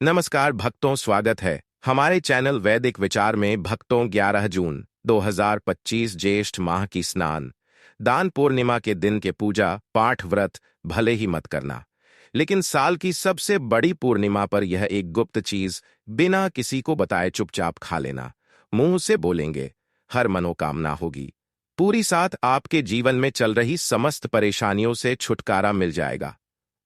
नमस्कार भक्तों, स्वागत है हमारे चैनल वैदिक विचार में। भक्तों, 11 जून 2025 ज्येष्ठ माह की स्नान दान पूर्णिमा के दिन के पूजा पाठ व्रत भले ही मत करना, लेकिन साल की सबसे बड़ी पूर्णिमा पर यह एक गुप्त चीज बिना किसी को बताए चुपचाप खा लेना। मुंह से बोलेंगे, हर मनोकामना होगी पूरी, साथ आपके जीवन में चल रही समस्त परेशानियों से छुटकारा मिल जाएगा।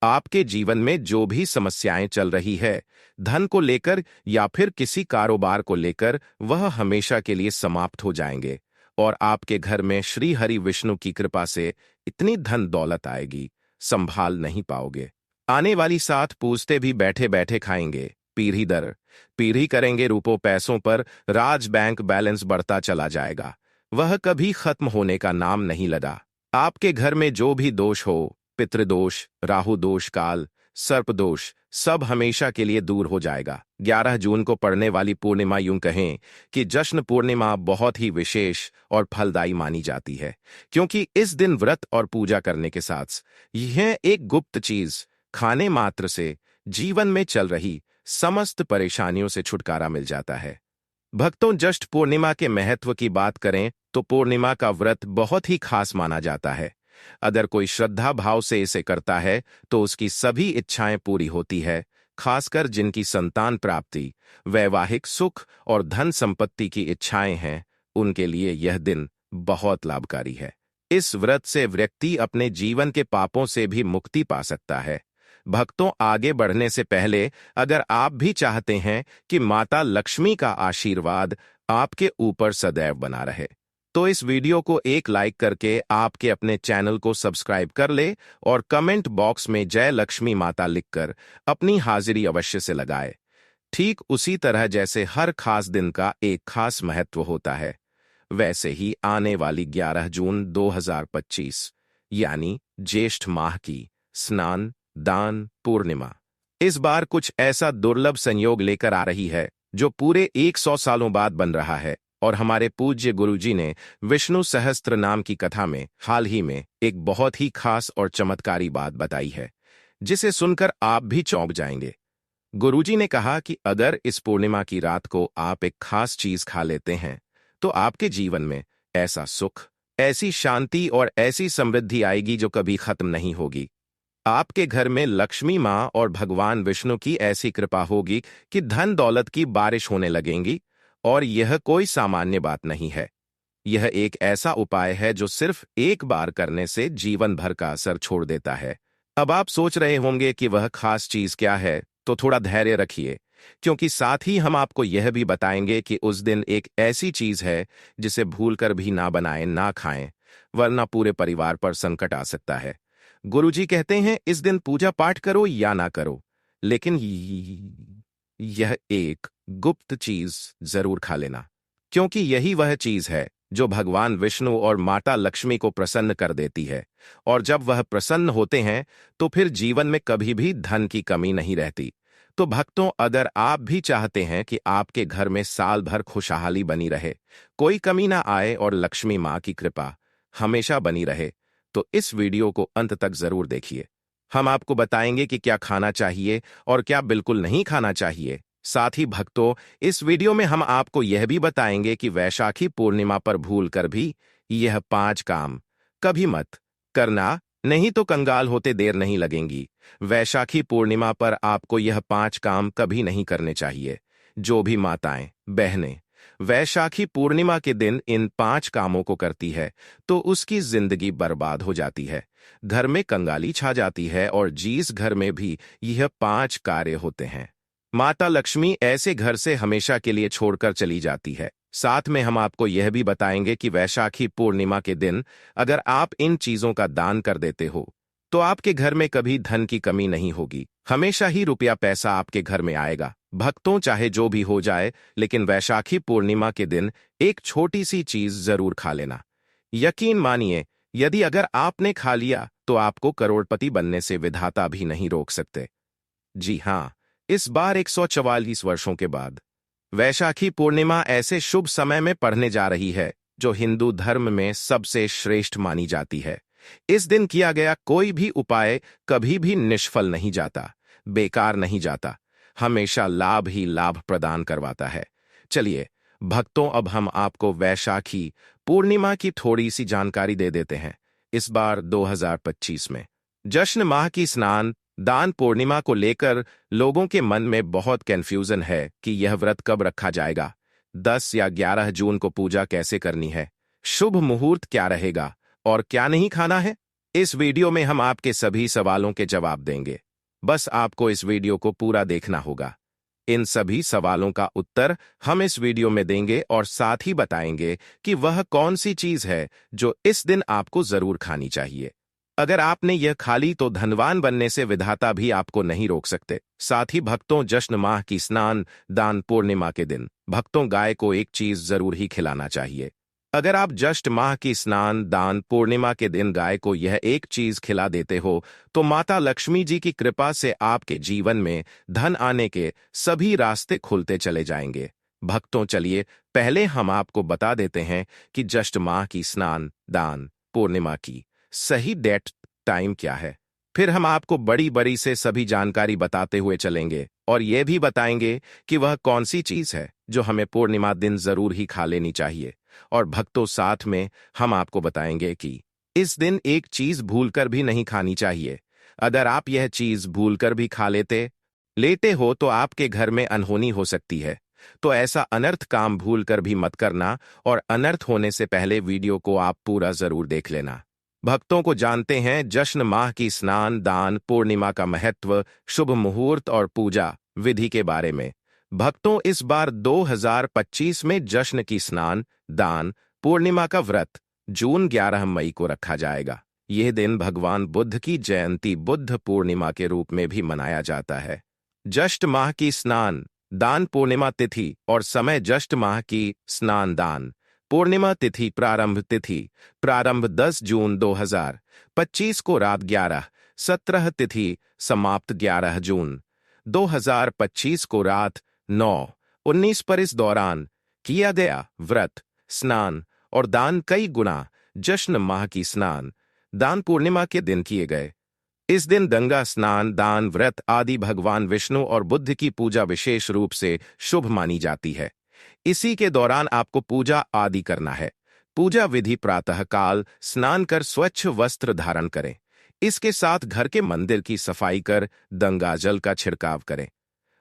आपके जीवन में जो भी समस्याएं चल रही है, धन को लेकर या फिर किसी कारोबार को लेकर, वह हमेशा के लिए समाप्त हो जाएंगे और आपके घर में श्री हरि विष्णु की कृपा से इतनी धन दौलत आएगी, संभाल नहीं पाओगे। आने वाली साथ पूछते भी बैठे बैठे खाएंगे, पीढ़ी दर पीढ़ी करेंगे रूपों पैसों पर, राज बैंक बैलेंस बढ़ता चला जाएगा, वह कभी खत्म होने का नाम नहीं लगा। आपके घर में जो भी दोष हो, पितृदोष, राहु दोष, काल सर्प दोष, सब हमेशा के लिए दूर हो जाएगा। 11 जून को पड़ने वाली पूर्णिमा, यूं कहें कि जश्न पूर्णिमा, बहुत ही विशेष और फलदायी मानी जाती है, क्योंकि इस दिन व्रत और पूजा करने के साथ यह एक गुप्त चीज खाने मात्र से जीवन में चल रही समस्त परेशानियों से छुटकारा मिल जाता है। भक्तों, जश्न पूर्णिमा के महत्व की बात करें तो पूर्णिमा का व्रत बहुत ही खास माना जाता है। अगर कोई श्रद्धा भाव से इसे करता है तो उसकी सभी इच्छाएं पूरी होती है, खासकर जिनकी संतान प्राप्ति, वैवाहिक सुख और धन संपत्ति की इच्छाएं हैं, उनके लिए यह दिन बहुत लाभकारी है। इस व्रत से व्यक्ति अपने जीवन के पापों से भी मुक्ति पा सकता है। भक्तों, आगे बढ़ने से पहले अगर आप भी चाहते हैं कि माता लक्ष्मी का आशीर्वाद आपके ऊपर सदैव बना रहे, तो इस वीडियो को एक लाइक करके आपके अपने चैनल को सब्सक्राइब कर ले और कमेंट बॉक्स में जय लक्ष्मी माता लिखकर अपनी हाजिरी अवश्य से लगाए। ठीक उसी तरह जैसे हर खास दिन का एक खास महत्व होता है, वैसे ही आने वाली 11 जून 2025 यानी ज्येष्ठ माह की स्नान दान पूर्णिमा इस बार कुछ ऐसा दुर्लभ संयोग लेकर आ रही है जो पूरे 100 सालों बाद बन रहा है। और हमारे पूज्य गुरुजी ने विष्णु सहस्त्र नाम की कथा में हाल ही में एक बहुत ही खास और चमत्कारी बात बताई है, जिसे सुनकर आप भी चौंक जाएंगे। गुरुजी ने कहा कि अगर इस पूर्णिमा की रात को आप एक खास चीज खा लेते हैं तो आपके जीवन में ऐसा सुख, ऐसी शांति और ऐसी समृद्धि आएगी जो कभी खत्म नहीं होगी। आपके घर में लक्ष्मी माँ और भगवान विष्णु की ऐसी कृपा होगी कि धन दौलत की बारिश होने लगेंगी। और यह कोई सामान्य बात नहीं है, यह एक ऐसा उपाय है जो सिर्फ एक बार करने से जीवन भर का असर छोड़ देता है। अब आप सोच रहे होंगे कि वह खास चीज क्या है, तो थोड़ा धैर्य रखिए, क्योंकि साथ ही हम आपको यह भी बताएंगे कि उस दिन एक ऐसी चीज है जिसे भूलकर भी ना बनाएं ना खाएं, वरना पूरे परिवार पर संकट आ सकता है। गुरुजी कहते हैं इस दिन पूजा पाठ करो या ना करो, लेकिन यह एक गुप्त चीज जरूर खा लेना, क्योंकि यही वह चीज है जो भगवान विष्णु और माता लक्ष्मी को प्रसन्न कर देती है। और जब वह प्रसन्न होते हैं तो फिर जीवन में कभी भी धन की कमी नहीं रहती। तो भक्तों, अगर आप भी चाहते हैं कि आपके घर में साल भर खुशहाली बनी रहे, कोई कमी ना आए और लक्ष्मी माँ की कृपा हमेशा बनी रहे, तो इस वीडियो को अंत तक जरूर देखिए। हम आपको बताएंगे कि क्या खाना चाहिए और क्या बिल्कुल नहीं खाना चाहिए। साथ ही भक्तों, इस वीडियो में हम आपको यह भी बताएंगे कि वैशाखी पूर्णिमा पर भूलकर भी यह 5 काम कभी मत करना, नहीं तो कंगाल होते देर नहीं लगेंगी। वैशाखी पूर्णिमा पर आपको यह 5 काम कभी नहीं करने चाहिए। जो भी माताएं बहनें वैशाखी पूर्णिमा के दिन इन 5 कामों को करती है तो उसकी जिंदगी बर्बाद हो जाती है, घर में कंगाली छा जाती है और जिस घर में भी यह 5 कार्य होते हैं, माता लक्ष्मी ऐसे घर से हमेशा के लिए छोड़कर चली जाती है। साथ में हम आपको यह भी बताएंगे कि वैशाखी पूर्णिमा के दिन अगर आप इन चीजों का दान कर देते हो तो आपके घर में कभी धन की कमी नहीं होगी, हमेशा ही रुपया पैसा आपके घर में आएगा। भक्तों, चाहे जो भी हो जाए, लेकिन वैशाखी पूर्णिमा के दिन एक छोटी सी चीज जरूर खा लेना। यकीन मानिए, यदि अगर आपने खा लिया तो आपको करोड़पति बनने से विधाता भी नहीं रोक सकते। जी हाँ, इस बार 144 वर्षों के बाद वैशाखी पूर्णिमा ऐसे शुभ समय में पड़ने जा रही है जो हिंदू धर्म में सबसे श्रेष्ठ मानी जाती है। इस दिन किया गया कोई भी उपाय कभी भी निष्फल नहीं जाता, बेकार नहीं जाता, हमेशा लाभ ही लाभ प्रदान करवाता है। चलिए भक्तों, अब हम आपको वैशाखी पूर्णिमा की थोड़ी सी जानकारी दे देते हैं। इस बार 2025 में जश्न माह की स्नान दान पूर्णिमा को लेकर लोगों के मन में बहुत कंफ्यूजन है कि यह व्रत कब रखा जाएगा, 10 या 11 जून को पूजा कैसे करनी है, शुभ मुहूर्त क्या रहेगा और क्या नहीं खाना है। इस वीडियो में हम आपके सभी सवालों के जवाब देंगे। बस आपको इस वीडियो को पूरा देखना होगा। इन सभी सवालों का उत्तर हम इस वीडियो में देंगे और साथ ही बताएंगे कि वह कौन सी चीज है जो इस दिन आपको जरूर खानी चाहिए। अगर आपने यह खा ली तो धनवान बनने से विधाता भी आपको नहीं रोक सकते। साथ ही भक्तों, जश्न माह की स्नान दान पूर्णिमा के दिन भक्तों गाय को एक चीज जरूर ही खिलाना चाहिए। अगर आप जश्न माह की स्नान दान पूर्णिमा के दिन गाय को यह एक चीज खिला देते हो तो माता लक्ष्मी जी की कृपा से आपके जीवन में धन आने के सभी रास्ते खुलते चले जाएंगे। भक्तों, चलिए पहले हम आपको बता देते हैं कि जश्न माह की स्नान दान पूर्णिमा की सही डेट टाइम क्या है। फिर हम आपको बड़ी बड़ी से सभी जानकारी बताते हुए चलेंगे और यह भी बताएंगे कि वह कौन सी चीज है जो हमें पूर्णिमा दिन जरूर ही खा लेनी चाहिए। और भक्तों, साथ में हम आपको बताएंगे कि इस दिन एक चीज भूलकर भी नहीं खानी चाहिए। अगर आप यह चीज भूलकर भी खा लेते हो तो आपके घर में अनहोनी हो सकती है। तो ऐसा अनर्थ काम भूलकर भी मत करना और अनर्थ होने से पहले वीडियो को आप पूरा जरूर देख लेना। भक्तों को जानते हैं जश्न माह की स्नान दान पूर्णिमा का महत्व, शुभ मुहूर्त और पूजा विधि के बारे में। भक्तों, इस बार 2025 में जश्न की स्नान दान पूर्णिमा का व्रत जून 11 मई को रखा जाएगा। यह दिन भगवान बुद्ध की जयंती बुद्ध पूर्णिमा के रूप में भी मनाया जाता है। जश्न माह की स्नान दान पूर्णिमा तिथि और समय जश्न माह की स्नान दान पूर्णिमा तिथि प्रारंभ 10 जून 2025 को रात 11:17 तिथि समाप्त 11 जून 2025 को रात 9:19 पर। इस दौरान किया गया व्रत स्नान और दान कई गुना जश्न माह की स्नान दान पूर्णिमा के दिन किए गए। इस दिन गंगा स्नान दान व्रत आदि भगवान विष्णु और बुद्ध की पूजा विशेष रूप से शुभ मानी जाती है। इसी के दौरान आपको पूजा आदि करना है। पूजा विधि प्रातःकाल स्नान कर स्वच्छ वस्त्र धारण करें। इसके साथ घर के मंदिर की सफाई कर गंगा जल का छिड़काव करें।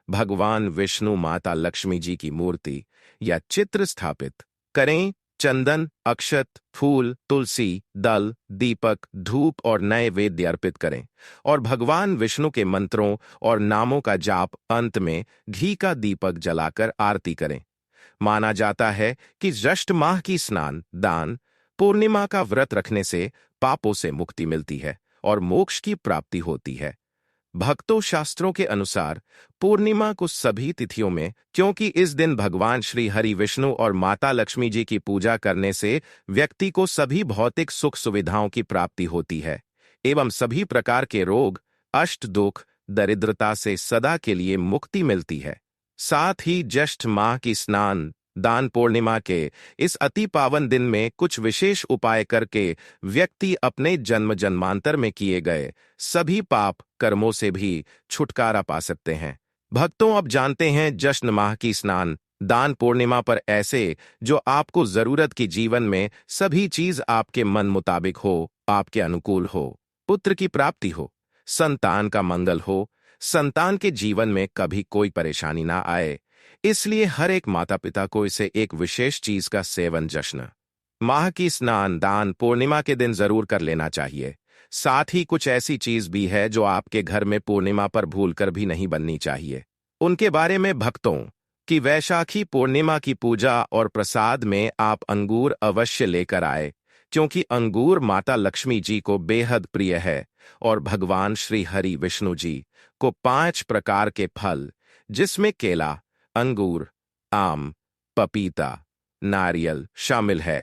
भगवान विष्णु माता लक्ष्मी जी की मूर्ति या चित्र स्थापित करें। चंदन अक्षत फूल तुलसी दल दीपक धूप और नैवेद्य अर्पित करें और भगवान विष्णु के मंत्रों और नामों का जाप अंत में घी का दीपक जलाकर आरती करें। माना जाता है कि जश्न माह की स्नान दान पूर्णिमा का व्रत रखने से पापों से मुक्ति मिलती है और मोक्ष की प्राप्ति होती है। भक्तों, शास्त्रों के अनुसार पूर्णिमा को सभी तिथियों में, क्योंकि इस दिन भगवान श्री हरि विष्णु और माता लक्ष्मी जी की पूजा करने से व्यक्ति को सभी भौतिक सुख सुविधाओं की प्राप्ति होती है एवं सभी प्रकार के रोग अष्ट दुख दरिद्रता से सदा के लिए मुक्ति मिलती है। साथ ही जश्न माह की स्नान दान पूर्णिमा के इस अति पावन दिन में कुछ विशेष उपाय करके व्यक्ति अपने जन्म जन्मांतर में किए गए सभी पाप कर्मों से भी छुटकारा पा सकते हैं। भक्तों, अब जानते हैं जश्न माह की स्नान दान पूर्णिमा पर ऐसे जो आपको जरूरत की जीवन में सभी चीज आपके मन मुताबिक हो, आपके अनुकूल हो, पुत्र की प्राप्ति हो, संतान का मंगल हो, संतान के जीवन में कभी कोई परेशानी ना आए। इसलिए हर एक माता पिता को इसे एक विशेष चीज का सेवन जश्न माह की स्नान दान पूर्णिमा के दिन जरूर कर लेना चाहिए। साथ ही कुछ ऐसी चीज भी है जो आपके घर में पूर्णिमा पर भूलकर भी नहीं बननी चाहिए। उनके बारे में भक्तों की वैशाखी पूर्णिमा की पूजा और प्रसाद में आप अंगूर अवश्य लेकर आए, क्योंकि अंगूर माता लक्ष्मी जी को बेहद प्रिय है और भगवान श्री हरि विष्णु जी को 5 प्रकार के फल जिसमें केला अंगूर आम पपीता नारियल शामिल है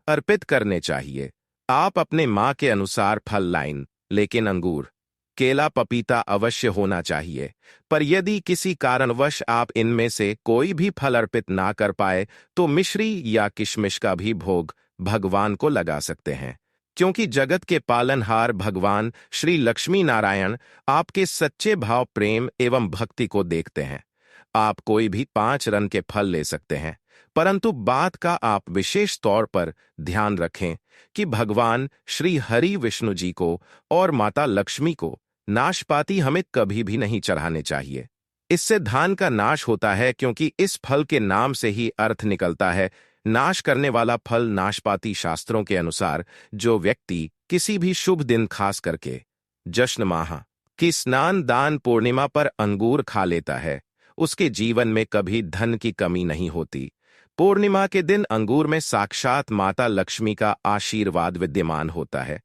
अर्पित करने चाहिए। आप अपने मां के अनुसार फल लाइन, लेकिन अंगूर केला पपीता अवश्य होना चाहिए। पर यदि किसी कारणवश आप इनमें से कोई भी फल अर्पित ना कर पाए तो मिश्री या किशमिश का भी भोग भगवान को लगा सकते हैं, क्योंकि जगत के पालनहार भगवान श्री लक्ष्मी नारायण आपके सच्चे भाव, प्रेम एवं भक्ति को देखते हैं। आप कोई भी 5 रन के फल ले सकते हैं, परंतु बात का आप विशेष तौर पर ध्यान रखें कि भगवान श्री हरि विष्णु जी को और माता लक्ष्मी को नाशपाती हमें कभी भी नहीं चढ़ाने चाहिए। इससे धान का नाश होता है, क्योंकि इस फल के नाम से ही अर्थ निकलता है नाश करने वाला फल। नाशपाती शास्त्रों के अनुसार जो व्यक्ति किसी भी शुभ दिन, खास करके जश्न माह की स्नान दान पूर्णिमा पर अंगूर खा लेता है, उसके जीवन में कभी धन की कमी नहीं होती। पूर्णिमा के दिन अंगूर में साक्षात माता लक्ष्मी का आशीर्वाद विद्यमान होता है।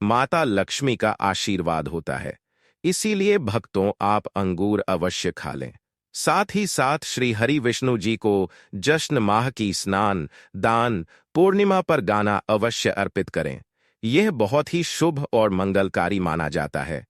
माता लक्ष्मी का आशीर्वाद होता है, इसीलिए भक्तों आप अंगूर अवश्य खा लें। साथ ही साथ श्री हरि विष्णु जी को जश्न माह की स्नान दान पूर्णिमा पर गाना अवश्य अर्पित करें। यह बहुत ही शुभ और मंगलकारी माना जाता है।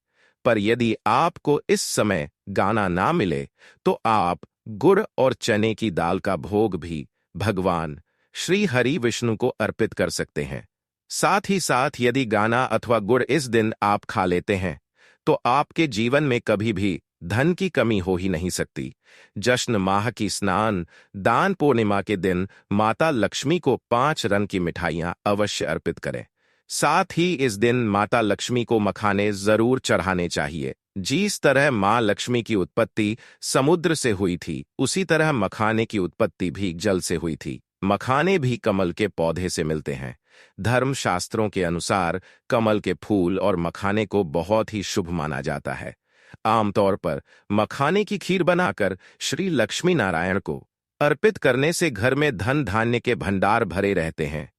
पर यदि आपको इस समय गाना ना मिले तो आप गुड़ और चने की दाल का भोग भी भगवान श्री हरि विष्णु को अर्पित कर सकते हैं। साथ ही साथ यदि गाना अथवा गुड़ इस दिन आप खा लेते हैं तो आपके जीवन में कभी भी धन की कमी हो ही नहीं सकती। जश्न माह की स्नान दान पूर्णिमा के दिन माता लक्ष्मी को 5 रन की मिठाइयां अवश्य अर्पित करें। साथ ही इस दिन माता लक्ष्मी को मखाने जरूर चढ़ाने चाहिए। जिस तरह मां लक्ष्मी की उत्पत्ति समुद्र से हुई थी, उसी तरह मखाने की उत्पत्ति भी जल से हुई थी। मखाने भी कमल के पौधे से मिलते हैं। धर्म शास्त्रों के अनुसार कमल के फूल और मखाने को बहुत ही शुभ माना जाता है। आमतौर पर मखाने की खीर बनाकर श्री लक्ष्मी नारायण को अर्पित करने से घर में धन धान्य के भंडार भरे रहते हैं।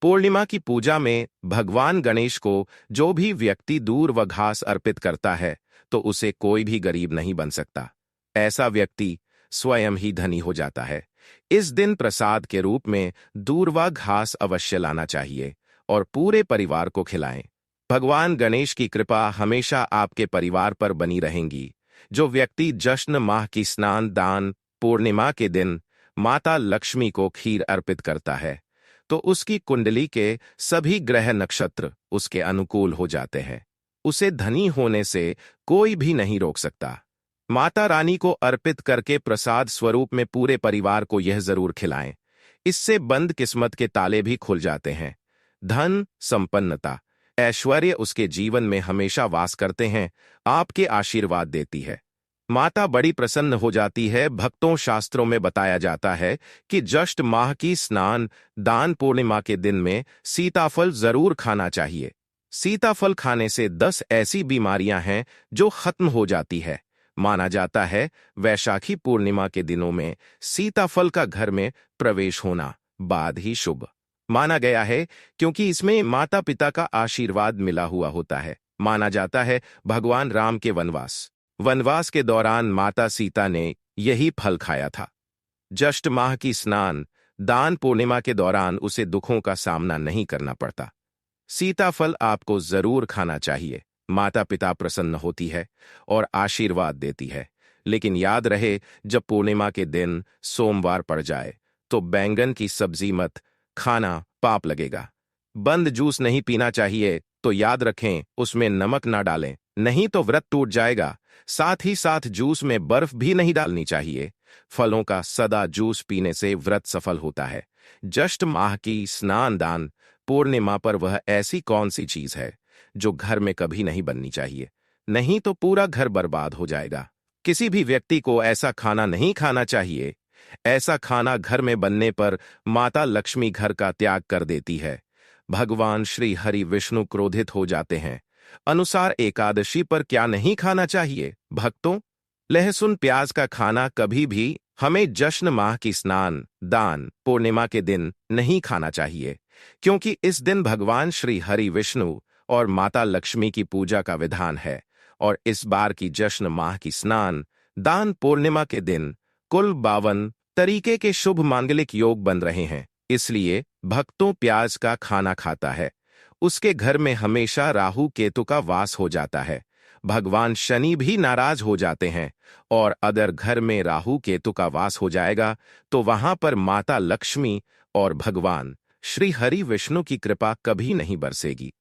पूर्णिमा की पूजा में भगवान गणेश को जो भी व्यक्ति दूर व घास अर्पित करता है तो उसे कोई भी गरीब नहीं बन सकता। ऐसा व्यक्ति स्वयं ही धनी हो जाता है। इस दिन प्रसाद के रूप में दूर्वा घास अवश्य लाना चाहिए और पूरे परिवार को खिलाएं। भगवान गणेश की कृपा हमेशा आपके परिवार पर बनी रहेंगी। जो व्यक्ति जश्न माह की स्नान दान पूर्णिमा के दिन माता लक्ष्मी को खीर अर्पित करता है तो उसकी कुंडली के सभी ग्रह नक्षत्र उसके अनुकूल हो जाते हैं। उसे धनी होने से कोई भी नहीं रोक सकता। माता रानी को अर्पित करके प्रसाद स्वरूप में पूरे परिवार को यह जरूर खिलाएं। इससे बंद किस्मत के ताले भी खुल जाते हैं। धन संपन्नता ऐश्वर्य उसके जीवन में हमेशा वास करते हैं। आपके आशीर्वाद देती है। माता बड़ी प्रसन्न हो जाती है। भक्तों, शास्त्रों में बताया जाता है कि जश्न माह की स्नान दान पूर्णिमा के दिन में सीताफल जरूर खाना चाहिए। सीताफल खाने से 10 ऐसी बीमारियां हैं जो खत्म हो जाती है। माना जाता है वैशाखी पूर्णिमा के दिनों में सीताफल का घर में प्रवेश होना बाद ही शुभ माना गया है, क्योंकि इसमें माता पिता का आशीर्वाद मिला हुआ होता है। माना जाता है भगवान राम के वनवास के दौरान माता सीता ने यही फल खाया था। जश्न माह की स्नान दान पूर्णिमा के दौरान उसे दुखों का सामना नहीं करना पड़ता। सीताफल आपको जरूर खाना चाहिए। माता पिता प्रसन्न होती है और आशीर्वाद देती है। लेकिन याद रहे, जब पूर्णिमा के दिन सोमवार पड़ जाए तो बैंगन की सब्जी मत खाना, पाप लगेगा। बंद जूस नहीं पीना चाहिए, तो याद रखें उसमें नमक ना डालें, नहीं तो व्रत टूट जाएगा। साथ ही साथ जूस में बर्फ भी नहीं डालनी चाहिए। फलों का सदा जूस पीने से व्रत सफल होता है। जश्न माह की स्नान दान पूर्णिमा पर वह ऐसी कौन सी चीज है जो घर में कभी नहीं बननी चाहिए, नहीं तो पूरा घर बर्बाद हो जाएगा। किसी भी व्यक्ति को ऐसा खाना नहीं खाना चाहिए। ऐसा खाना घर में बनने पर माता लक्ष्मी घर का त्याग कर देती है। भगवान श्री हरि विष्णु क्रोधित हो जाते हैं। अनुसार एकादशी पर क्या नहीं खाना चाहिए भक्तों? लहसुन प्याज का खाना कभी भी हमें जश्न माह की स्नान दान पूर्णिमा के दिन नहीं खाना चाहिए, क्योंकि इस दिन भगवान श्री हरि विष्णु और माता लक्ष्मी की पूजा का विधान है। और इस बार की जश्न माह की स्नान दान पूर्णिमा के दिन कुल 52 तरीके के शुभ मांगलिक योग बन रहे हैं। इसलिए भक्तों, प्याज का खाना खाता है उसके घर में हमेशा राहु केतु का वास हो जाता है। भगवान शनि भी नाराज हो जाते हैं। और अगर घर में राहु केतु का वास हो जाएगा तो वहां पर माता लक्ष्मी और भगवान श्री हरि विष्णु की कृपा कभी नहीं बरसेगी।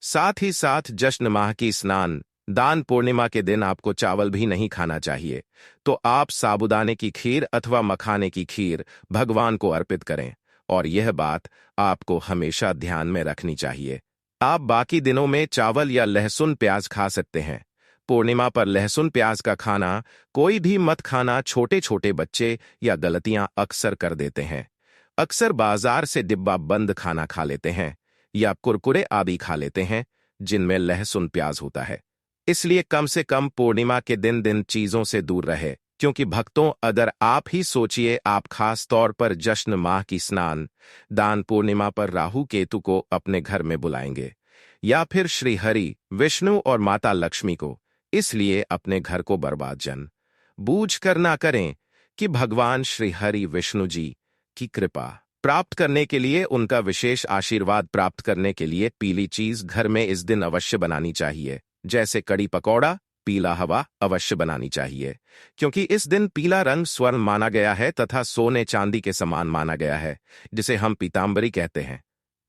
साथ ही साथ जश्न माह की स्नान दान पूर्णिमा के दिन आपको चावल भी नहीं खाना चाहिए। तो आप साबूदाने की खीर अथवा मखाने की खीर भगवान को अर्पित करें, और यह बात आपको हमेशा ध्यान में रखनी चाहिए। आप बाकी दिनों में चावल या लहसुन प्याज खा सकते हैं। पूर्णिमा पर लहसुन प्याज का खाना कोई भी मत खाना। छोटे छोटे बच्चे या गलतियां अक्सर कर देते हैं। अक्सर बाजार से डिब्बा बंद खाना खा लेते हैं या कुरकुरे आदि खा लेते हैं जिनमें लहसुन प्याज होता है। इसलिए कम से कम पूर्णिमा के दिन चीजों से दूर रहे, क्योंकि भक्तों, अगर आप ही सोचिए, आप खास तौर पर जश्न माह की स्नान दान पूर्णिमा पर राहु केतु को अपने घर में बुलाएंगे या फिर श्री हरि विष्णु और माता लक्ष्मी को, इसलिए अपने घर को बर्बाद जन बूझ कर ना करें कि भगवान श्री हरि विष्णु जी की कृपा प्राप्त करने के लिए, उनका विशेष आशीर्वाद प्राप्त करने के लिए पीली चीज घर में इस दिन अवश्य बनानी चाहिए। जैसे कड़ी पकौड़ा, पीला हवा अवश्य बनानी चाहिए, क्योंकि इस दिन पीला रंग स्वर्ण माना गया है तथा सोने चांदी के समान माना गया है, जिसे हम पीतांबरी कहते हैं।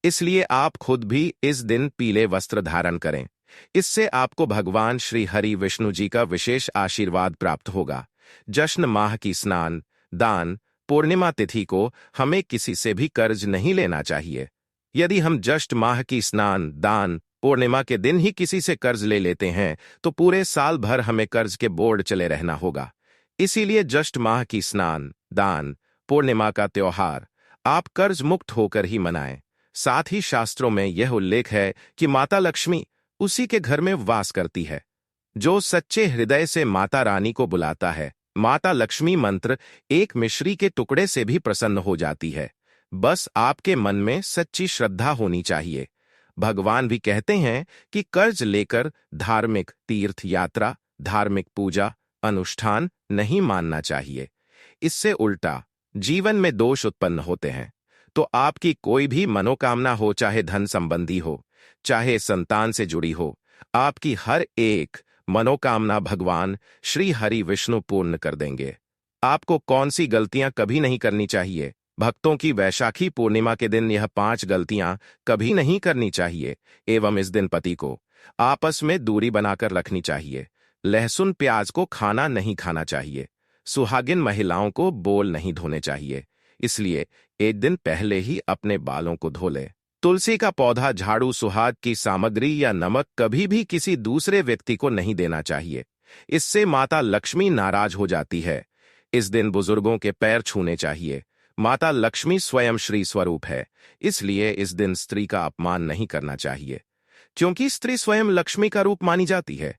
इसलिए आप खुद भी इस दिन पीले वस्त्र धारण करें। इससे आपको भगवान श्री हरि विष्णु जी का विशेष आशीर्वाद प्राप्त होगा। जश्न माह की स्नान दान पूर्णिमा तिथि को हमें किसी से भी कर्ज नहीं लेना चाहिए। यदि हम जश्न माह की स्नान दान पूर्णिमा के दिन ही किसी से कर्ज ले लेते हैं तो पूरे साल भर हमें कर्ज के बोझ चले रहना होगा। इसीलिए जश्न माह की स्नान दान पूर्णिमा का त्योहार आप कर्ज मुक्त होकर ही मनाएं। साथ ही शास्त्रों में यह उल्लेख है कि माता लक्ष्मी उसी के घर में वास करती है जो सच्चे हृदय से माता रानी को बुलाता है। माता लक्ष्मी मंत्र एक मिश्री के टुकड़े से भी प्रसन्न हो जाती है। बस आपके मन में सच्ची श्रद्धा होनी चाहिए। भगवान भी कहते हैं कि कर्ज लेकर धार्मिक तीर्थ यात्रा, धार्मिक पूजा अनुष्ठान नहीं मानना चाहिए। इससे उल्टा जीवन में दोष उत्पन्न होते हैं। तो आपकी कोई भी मनोकामना हो, चाहे धन संबंधी हो, चाहे संतान से जुड़ी हो, आपकी हर एक मनोकामना भगवान श्री हरि विष्णु पूर्ण कर देंगे। आपको कौन सी गलतियां कभी नहीं करनी चाहिए? भक्तों की वैशाखी पूर्णिमा के दिन यह 5 गलतियां कभी नहीं करनी चाहिए। एवं इस दिन पति को आपस में दूरी बनाकर रखनी चाहिए। लहसुन प्याज को खाना नहीं खाना चाहिए। सुहागिन महिलाओं को बोल नहीं धोने चाहिए। इसलिए एक दिन पहले ही अपने बालों को धो ले। तुलसी का पौधा, झाड़ू, सुहाग की सामग्री या नमक कभी भी किसी दूसरे व्यक्ति को नहीं देना चाहिए। इससे माता लक्ष्मी नाराज हो जाती है। इस दिन बुजुर्गों के पैर छूने चाहिए। माता लक्ष्मी स्वयं श्री स्वरूप है, इसलिए इस दिन स्त्री का अपमान नहीं करना चाहिए, क्योंकि स्त्री स्वयं लक्ष्मी का रूप मानी जाती है।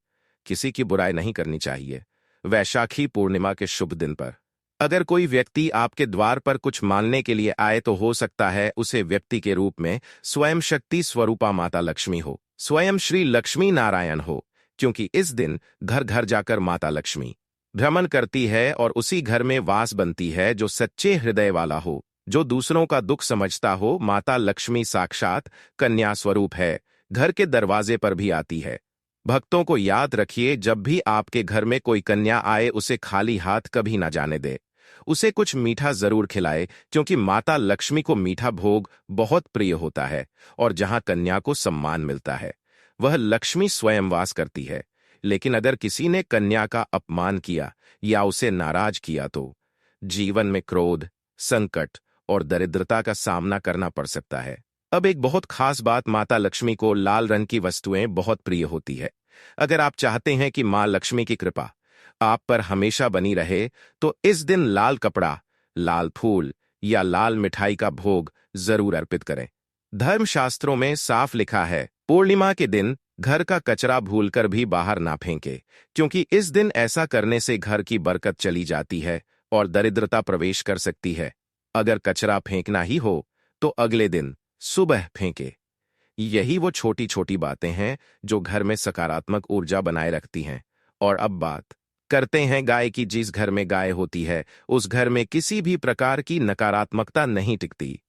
किसी की बुराई नहीं करनी चाहिए। वैशाखी पूर्णिमा के शुभ दिन पर अगर कोई व्यक्ति आपके द्वार पर कुछ मांगने के लिए आए तो हो सकता है उसे व्यक्ति के रूप में स्वयं शक्ति स्वरूपा माता लक्ष्मी हो, स्वयं श्री लक्ष्मी नारायण हो, क्योंकि इस दिन घर घर जाकर माता लक्ष्मी भ्रमण करती है और उसी घर में वास बनती है जो सच्चे हृदय वाला हो, जो दूसरों का दुख समझता हो। माता लक्ष्मी साक्षात कन्या स्वरूप है, घर के दरवाजे पर भी आती है। भक्तों को याद रखिए, जब भी आपके घर में कोई कन्या आए उसे खाली हाथ कभी ना जाने दे। उसे कुछ मीठा जरूर खिलाए, क्योंकि माता लक्ष्मी को मीठा भोग बहुत प्रिय होता है और जहां कन्या को सम्मान मिलता है वह लक्ष्मी स्वयं वास करती है। लेकिन अगर किसी ने कन्या का अपमान किया या उसे नाराज किया तो जीवन में क्रोध, संकट और दरिद्रता का सामना करना पड़ सकता है। अब एक बहुत खास बात, माता लक्ष्मी को लाल रंग की वस्तुएं बहुत प्रिय होती है। अगर आप चाहते हैं कि मां लक्ष्मी की कृपा आप पर हमेशा बनी रहे तो इस दिन लाल कपड़ा, लाल फूल या लाल मिठाई का भोग जरूर अर्पित करें। धर्मशास्त्रों में साफ लिखा है, पूर्णिमा के दिन घर का कचरा भूलकर भी बाहर ना फेंके, क्योंकि इस दिन ऐसा करने से घर की बरकत चली जाती है और दरिद्रता प्रवेश कर सकती है। अगर कचरा फेंकना ही हो तो अगले दिन सुबह फेंके। यही वो छोटी छोटी बातें हैं जो घर में सकारात्मक ऊर्जा बनाए रखती हैं। और अब बात करते हैं गाय की। जिस घर में गाय होती है उस घर में किसी भी प्रकार की नकारात्मकता नहीं टिकती।